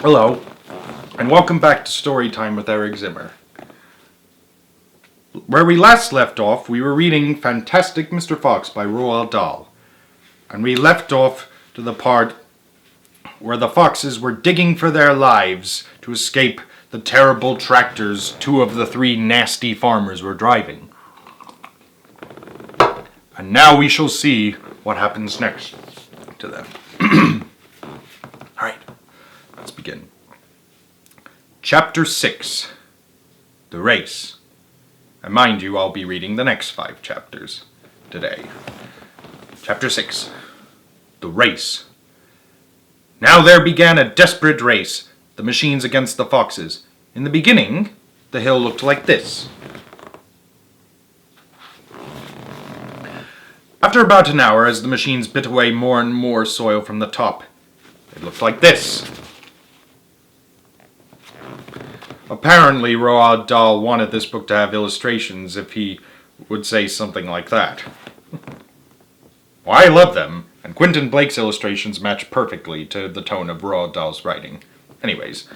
Hello, and welcome back to Storytime with Eric Zimmer. Where we last left off, we were reading Fantastic Mr. Fox by Roald Dahl. And we left off to the part where the foxes were digging for their lives to escape the terrible tractors two of the three nasty farmers were driving. And now we shall see what happens next to them. Alright, let's begin. Chapter 6, The Race. And mind you, I'll be reading the next 5 chapters today. Chapter 6, The Race. Now there began a desperate race, the machines against the foxes. In the beginning, the hill looked like this. After about an hour, as the machines bit away more and more soil from the top, it looked like this. Apparently, Roald Dahl wanted this book to have illustrations if he would say something like that. Well, I love them, and Quentin Blake's illustrations match perfectly to the tone of Roald Dahl's writing. Anyways,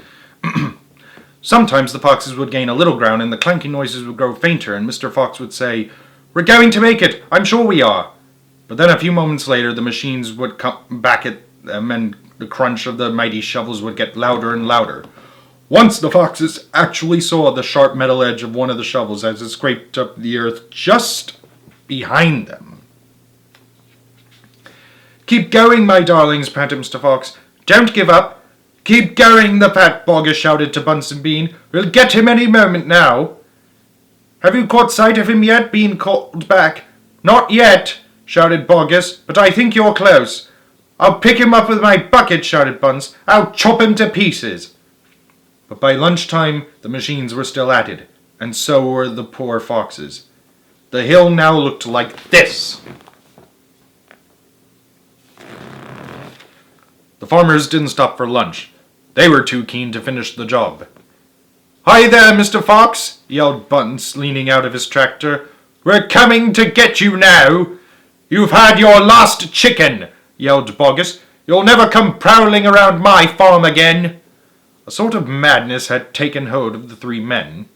sometimes the foxes would gain a little ground and the clanking noises would grow fainter, and Mr. Fox would say, "We're going to make it! I'm sure we are!" But then a few moments later, the machines would come back at them, and the crunch of the mighty shovels would get louder and louder. Once the foxes actually saw the sharp metal edge of one of the shovels as it scraped up the earth just behind them. "Keep going, my darlings," panted Mr. Fox. "Don't give up. Keep going," the fat Boggis shouted to Bunsen Bean. "We'll get him any moment now." "Have you caught sight of him yet?" Bean called back. "Not yet," shouted Boggis, "but I think you're close." "I'll pick him up with my bucket," shouted Bunce. "I'll chop him to pieces." But by lunchtime, the machines were still at it, and so were the poor foxes. The hill now looked like this. The farmers didn't stop for lunch. They were too keen to finish the job. "Hi there, Mr. Fox," yelled Bunce, leaning out of his tractor. "We're coming to get you now." "You've had your last chicken," yelled Boggis. "You'll never come prowling around my farm again." A sort of madness had taken hold of the 3 men.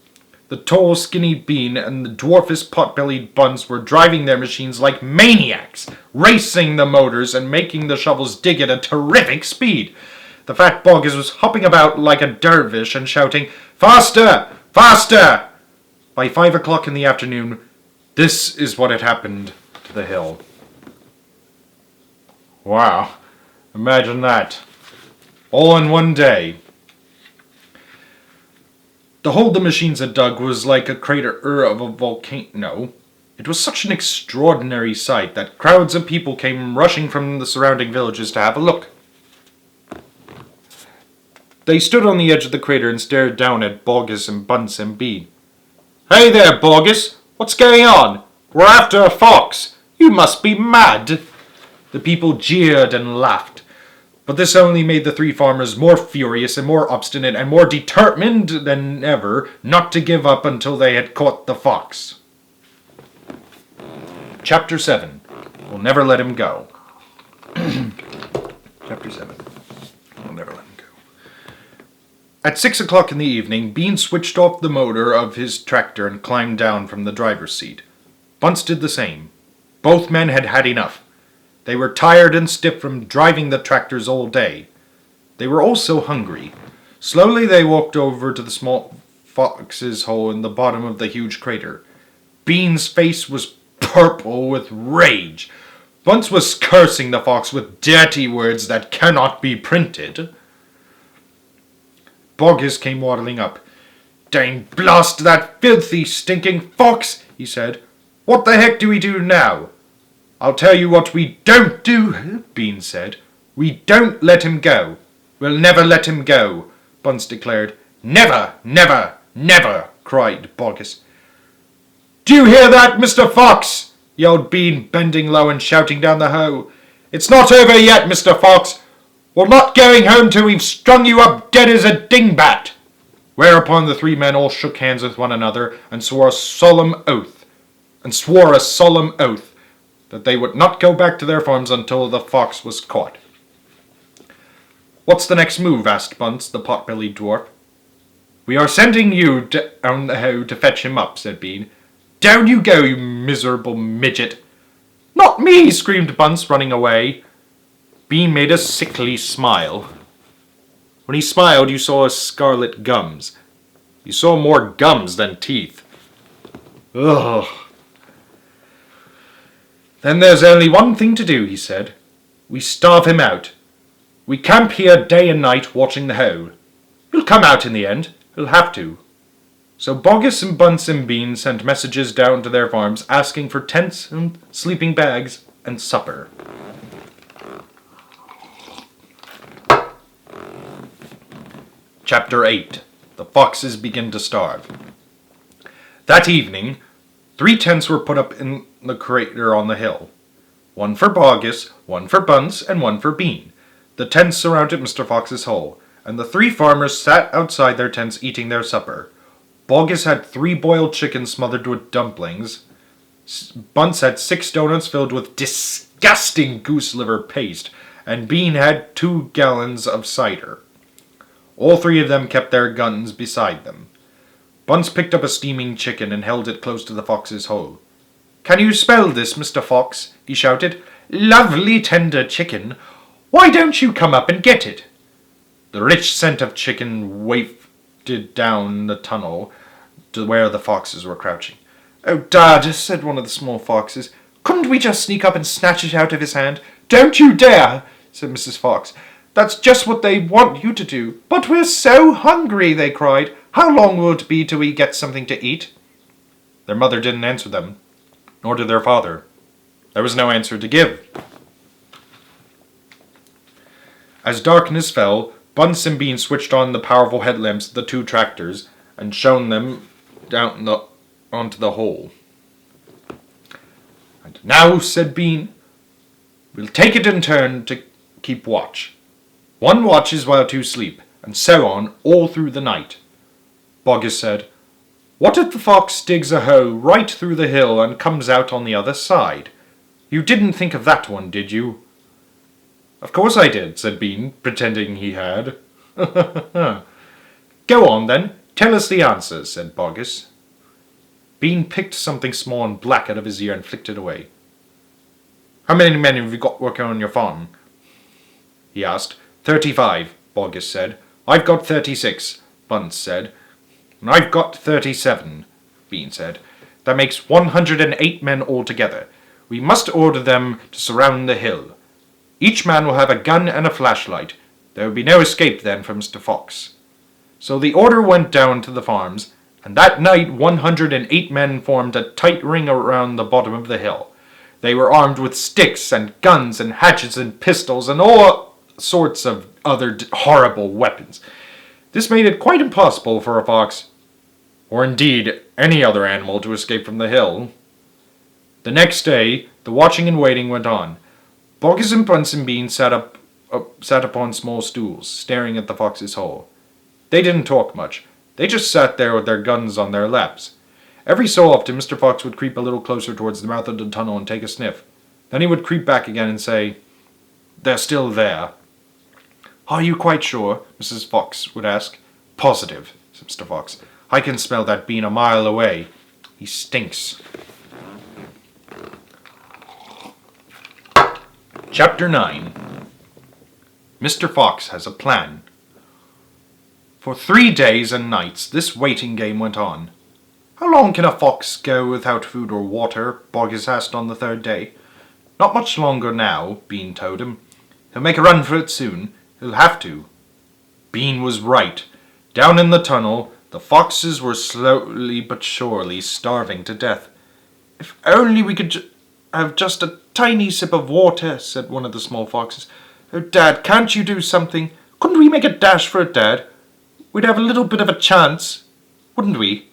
The tall, skinny Bean and the dwarfish, pot-bellied Bunce were driving their machines like maniacs, racing the motors and making the shovels dig at a terrific speed. The fat Boggis was hopping about like a dervish and shouting, "Faster! Faster!" By 5 o'clock in the afternoon, this is what had happened to the hill. Wow, imagine that. All in one day. The hole the machines had dug was like a crater of a volcano. It was such an extraordinary sight that crowds of people came rushing from the surrounding villages to have a look. They stood on the edge of the crater and stared down at Boggis and Bunce and Bean. "Hey there, Boggis! What's going on? We're after a fox! You must be mad!" The people jeered and laughed, but this only made the 3 farmers more furious and more obstinate and more determined than ever not to give up until they had caught the fox. Chapter 7, We'll Never Let Him Go. Chapter 7, We'll Never Let Him Go. At 6 o'clock in the evening, Bean switched off the motor of his tractor and climbed down from the driver's seat. Bunce did the same. Both men had had enough. They were tired and stiff from driving the tractors all day. They were also hungry. Slowly they walked over to the small fox's hole in the bottom of the huge crater. Bean's face was purple with rage. Bunce was cursing the fox with dirty words that cannot be printed. Boggis came waddling up. "Dang blast that filthy, stinking fox," he said. "What the heck do we do now?" "I'll tell you what we don't do," Bean said. "We don't let him go. We'll never let him go," Bunce declared. "Never, never, never," cried Boggis. "Do you hear that, Mr. Fox?" yelled Bean, bending low and shouting down the hoe. "It's not over yet, Mr. Fox. We're not going home till we've strung you up dead as a dingbat." Whereupon the 3 men all shook hands with one another and swore a solemn oath that they would not go back to their farms until the fox was caught. What's the next move? Asked Bunce, the pot-bellied dwarf. We are sending you down the hoe to fetch him up, said Bean. Down you go, you miserable midget. Not me, screamed Bunce, running away. Bean made a sickly smile. When he smiled, you saw his scarlet gums. You saw more gums than teeth. Ugh. Then there's only one thing to do, he said. We starve him out. We camp here day and night watching the hoe. He'll come out in the end. He'll have to. So Boggis and Bunce and Bean sent messages down to their farms asking for tents and sleeping bags and supper. Chapter 8. The Foxes Begin to Starve. That evening, 3 tents were put up in the crater on the hill. One for Boggis, one for Bunce, and one for Bean. The tents surrounded Mr. Fox's hole, and the 3 farmers sat outside their tents eating their supper. Boggis had 3 boiled chickens smothered with dumplings. Bunce had 6 donuts filled with disgusting goose liver paste, and Bean had 2 gallons of cider. All 3 of them kept their guns beside them. Bunce picked up a steaming chicken and held it close to the fox's hole. Can you smell this, Mr. Fox? He shouted. Lovely tender chicken. Why don't you come up and get it? The rich scent of chicken wafted down the tunnel to where the foxes were crouching. Oh, Dad, said one of the small foxes. Couldn't we just sneak up and snatch it out of his hand? Don't you dare, said Mrs. Fox. That's just what they want you to do. But we're so hungry, they cried. How long will it be till we get something to eat? Their mother didn't answer them, nor did their father. There was no answer to give. As darkness fell, Bunce and Bean switched on the powerful headlamps of the 2 tractors and shone them down onto the hole. And now, said Bean, we'll take it in turn to keep watch. 1 watches while 2 sleep, and so on all through the night. Boggis said, What if the fox digs a hole right through the hill and comes out on the other side? You didn't think of that one, did you? Of course I did, said Bean, pretending he had. Go on, then. Tell us the answer, said Boggis. Bean picked something small and black out of his ear and flicked it away. How many men have you got working on your farm? He asked. 35, Boggis said. I've got 36, Bunce said. And I've got 37, Bean said. That makes 108 men altogether. We must order them to surround the hill. Each man will have a gun and a flashlight. There will be no escape then for Mr. Fox. So the order went down to the farms, and that night 108 men formed a tight ring around the bottom of the hill. They were armed with sticks and guns and hatchets and pistols and all sorts of other horrible weapons. This made it quite impossible for a fox, or indeed any other animal, to escape from the hill. The next day, the watching and waiting went on. Boggis and Bunce and Bean sat upon small stools, staring at the fox's hole. They didn't talk much. They just sat there with their guns on their laps. Every so often, Mr. Fox would creep a little closer towards the mouth of the tunnel and take a sniff. Then he would creep back again and say, They're still there. Are you quite sure? Mrs. Fox would ask. Positive, said Mr. Fox. I can smell that Bean a mile away. He stinks. Chapter 9. Mr. Fox has a plan. For 3 days and nights this waiting game went on. How long can a fox go without food or water? Boggis asked on the 3rd day. Not much longer now, Bean told him. He'll make a run for it soon. He'll have to. Bean was right. Down in the tunnel, the foxes were slowly but surely starving to death. If only we could have just a tiny sip of water, said one of the small foxes. Oh, Dad, can't you do something? Couldn't we make a dash for it, Dad? We'd have a little bit of a chance, wouldn't we?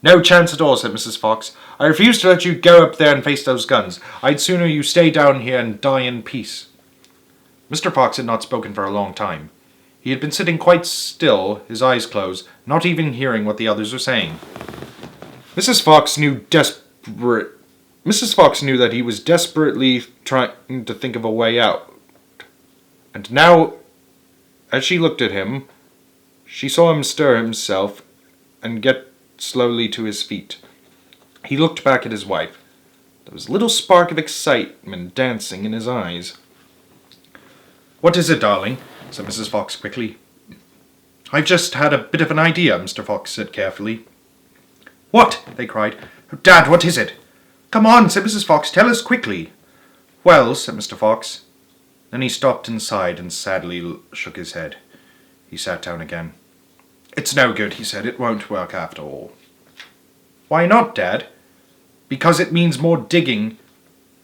No chance at all, said Mrs. Fox. I refuse to let you go up there and face those guns. I'd sooner you stay down here and die in peace. Mr. Fox had not spoken for a long time. He had been sitting quite still, his eyes closed, not even hearing what the others were saying. Mrs. Fox knew that he was desperately trying to think of a way out. And now As she looked at him, she saw him stir himself and get slowly to his feet. He looked back at his wife. There was a little spark of excitement dancing in his eyes. "What is it, darling?" said Mrs. Fox quickly. "I've just had a bit of an idea," Mr. Fox said carefully. "What?" they cried. "Oh, Dad, what is it?" "Come on," said Mrs. Fox. "Tell us quickly." "Well," said Mr. Fox. Then he stopped and sighed and sadly shook his head. He sat down again. "It's no good," he said. "It won't work after all." "Why not, Dad?" "Because it means more digging.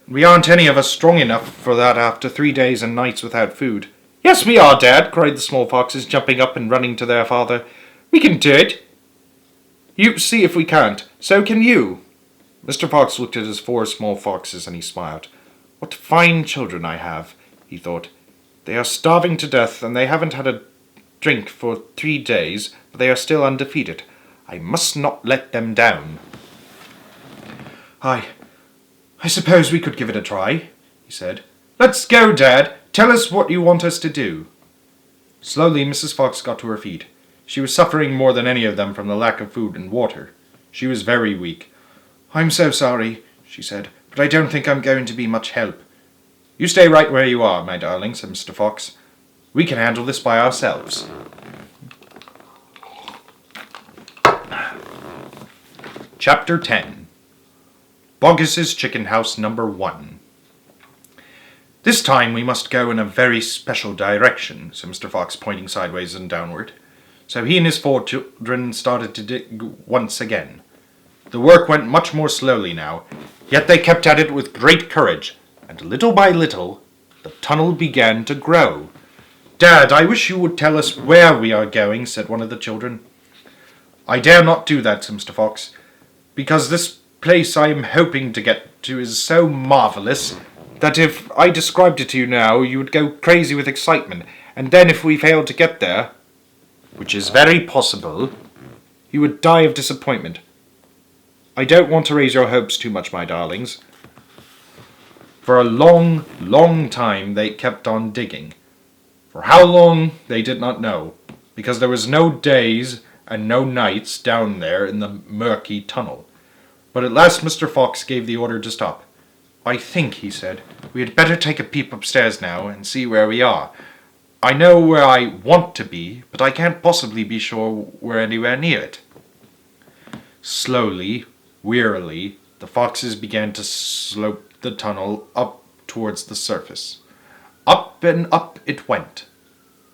We aren't any of us strong enough for that after 3 days and nights without food." "Yes, we are, Dad," cried the small foxes, jumping up and running to their father. "We can do it." "You see if we can't. So can you." Mr. Fox looked at his 4 small foxes and he smiled. "What fine children I have," he thought. "They are starving to death and they haven't had a drink for 3 days, but they are still undefeated. I must not let them down." I suppose we could give it a try," he said. "Let's go, Dad. Tell us what you want us to do." Slowly Mrs. Fox got to her feet. She was suffering more than any of them from the lack of food and water. She was very weak. "I'm so sorry," she said, "but I don't think I'm going to be much help." "You stay right where you are, my darling," said Mr. Fox. "We can handle this by ourselves." Chapter 10. Boggis's Chicken House Number 1. "This time we must go in a very special direction," said Mr. Fox, pointing sideways and downward. So he and his 4 children started to dig once again. The work went much more slowly now, yet they kept at it with great courage, and little by little the tunnel began to grow. "Dad, I wish you would tell us where we are going," said one of the children. "I dare not do that," said Mr. Fox, "because this place I am hoping to get to is so marvelous that if I described it to you now, you would go crazy with excitement, and then if we failed to get there, which is very possible, you would die of disappointment. I don't want to raise your hopes too much, my darlings." For a long, long time they kept on digging. For how long they did not know, because there was no days and no nights down there in the murky tunnel. But at last Mr. Fox gave the order to stop. "I think," he said, "we had better take a peep upstairs now and see where we are. I know where I want to be, but I can't possibly be sure we're anywhere near it." Slowly, wearily, the foxes began to slope the tunnel up towards the surface. Up and up it went,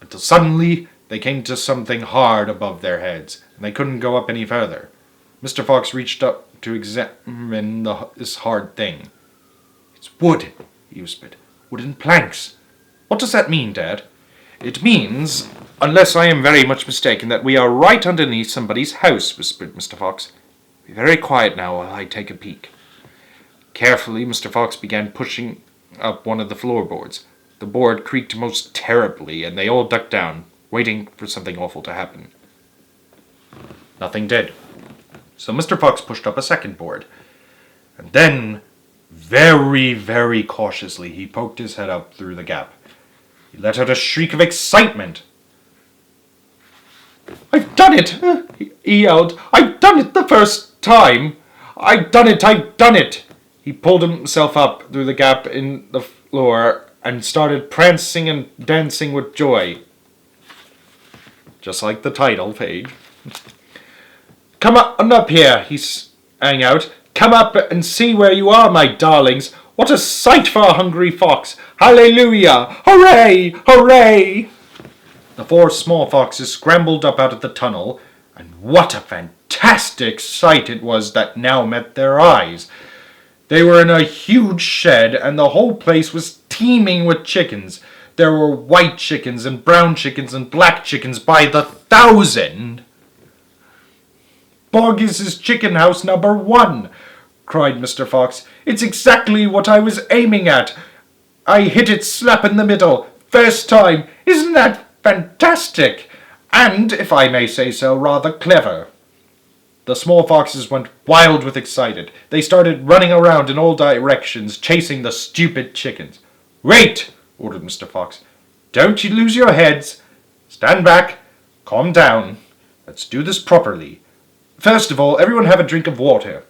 until suddenly they came to something hard above their heads, and they couldn't go up any further. Mr. Fox reached up to examine this hard thing. "It's wood," he whispered. "Wooden planks. What does that mean, Dad?" "It means, unless I am very much mistaken, that we are right underneath somebody's house," whispered Mr. Fox. "Be very quiet now while I take a peek." Carefully, Mr. Fox began pushing up one of the floorboards. The board creaked most terribly, and they all ducked down, waiting for something awful to happen. Nothing did. So Mr. Fox pushed up a second board, and then, very, very cautiously, he poked his head up through the gap. He let out a shriek of excitement. "I've done it!" he yelled. "I've done it the first time! I've done it! I've done it!" He pulled himself up through the gap in the floor and started prancing and dancing with joy. Just like the title page. "Come on up here," he sang out. "Come up and see where you are, my darlings. What a sight for a hungry fox! Hallelujah! Hooray! Hooray!" The 4 small foxes scrambled up out of the tunnel, and what a fantastic sight it was that now met their eyes. They were in a huge shed, and the whole place was teeming with chickens. There were white chickens and brown chickens and black chickens by the 1,000. "Boggis's Chicken House Number 1, cried Mr. Fox. "It's exactly what I was aiming at. I hit it slap in the middle. First time. Isn't that fantastic? And, if I may say so, rather clever." The small foxes went wild with excitement. They started running around in all directions, chasing the stupid chickens. "Wait!" ordered Mr. Fox. "Don't you lose your heads. Stand back. Calm down. Let's do this properly. First of all, everyone have a drink of water."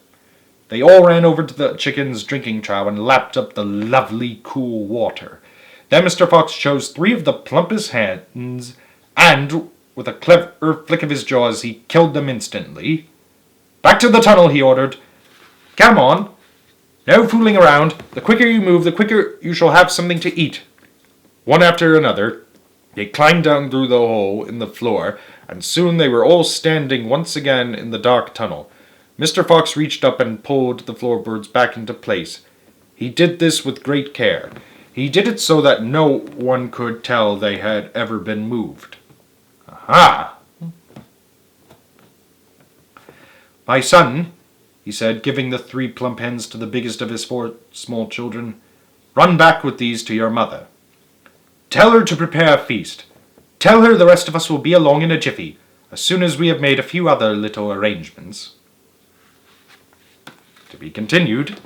They all ran over to the chicken's drinking trough and lapped up the lovely, cool water. Then Mr. Fox chose 3 of the plumpest hens, and, with a clever flick of his jaws, he killed them instantly. "Back to the tunnel," he ordered. "Come on. No fooling around. The quicker you move, the quicker you shall have something to eat." One after another, they climbed down through the hole in the floor, and soon they were all standing once again in the dark tunnel. Mr. Fox reached up and pulled the floorboards back into place. He did this with great care. He did it so that no one could tell they had ever been moved. "Aha! My son," he said, giving the 3 plump hens to the biggest of his 4 small children, "run back with these to your mother. Tell her to prepare a feast. Tell her the rest of us will be along in a jiffy, as soon as we have made a few other little arrangements." To be continued.